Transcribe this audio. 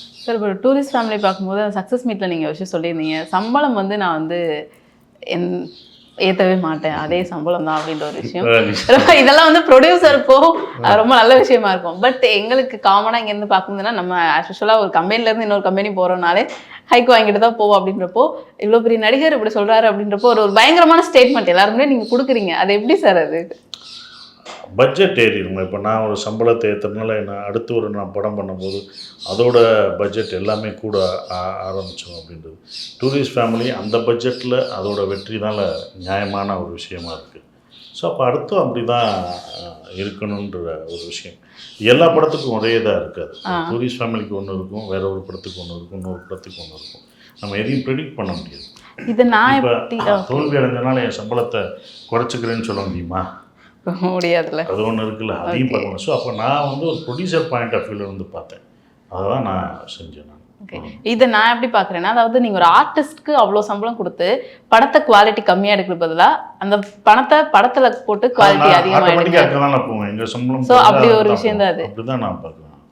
Sir இப்போ tourist family பார்க்கும்போது அந்த சக்ஸஸ் மீட்டில் நீங்கள் விஷயம் சொல்லியிருந்தீங்க, சம்பளம் வந்து நான் வந்து என் ஏற்றவே மாட்டேன், அதே சம்பளம் தான் அப்படின்ற ஒரு விஷயம். இதெல்லாம் வந்து ப்ரொடியூசருக்கும் ரொம்ப நல்ல விஷயமா இருக்கும். பட் எங்களுக்கு காமனாக இங்கேருந்து பார்க்கும்போதுன்னா, நம்ம ஆக்சுவலாக ஒரு கம்பெனிலேருந்து இன்னொரு கம்பெனி போகிறோம்னாலே ஹைக் வாங்கிட்டு தான் போவோம். அப்படின்றப்போ இவ்வளோ பெரிய நடிகர் இப்படி சொல்கிறாரு அப்படின்றப்போ ஒரு பயங்கரமான ஸ்டேட்மெண்ட் எல்லாருமே நீங்கள் கொடுக்குறீங்க. அது எப்படி சார் அது? பட்ஜெட் ஏறிடுமா. இப்போ நான் ஒரு சம்பளத்தை ஏற்றுறதுனால நான் அடுத்து நான் படம் பண்ணும்போது அதோட பட்ஜெட் எல்லாமே கூட ஆரம்பித்தோம் அப்படின்றது. டூரிஸ்ட் ஃபேமிலி அந்த பட்ஜெட்டில் அதோட வெற்றினால நியாயமான ஒரு விஷயமா இருக்குது. ஸோ அப்போ அடுத்தும் அப்படி தான் இருக்கணுன்ற ஒரு விஷயம். எல்லா படத்துக்கும் ஒரே இதாக இருக்காது. டூரிஸ்ட் ஃபேமிலிக்கு ஒன்று இருக்கும், வேற ஒரு படத்துக்கு ஒன்று இருக்கும், இன்னொரு படத்துக்கு ஒன்று இருக்கும். நம்ம எதையும் ப்ரெடிக்ட் பண்ண முடியாது. இது நான் இப்போ தோல்வி அடைஞ்சனால என் சம்பளத்தை குறைச்சிக்கிறேன்னு சொல்ல முடியுமா? முடியாதுல்ல. அது ஒன்று இருக்குல்ல, அதையும் பார்க்கணும். ஸோ அப்போ நான் வந்து ஒரு ப்ரொடியூசர் பாயிண்ட் ஆஃப் வியூவில் வந்து பார்த்தேன். அதை தான் நான் செஞ்சேன். ஓகே, இதை நான் எப்படி பார்க்குறேன்னா, அதாவது நீங்கள் ஒரு ஆர்டிஸ்ட்க்கு அவ்வளோ சம்பளம் கொடுத்து படத்தை குவாலிட்டி கம்மியாக எடுக்கிற பதிலாக அந்த பணத்தை படத்தில் போட்டு குவாலிட்டி அதிகமாக எடுக்க தான் போவேன். எங்கள் சம்பளம் ஸோ அப்படி ஒரு விஷயம் தான் அது. அப்படி தான் நான் பார்க்குறேன்.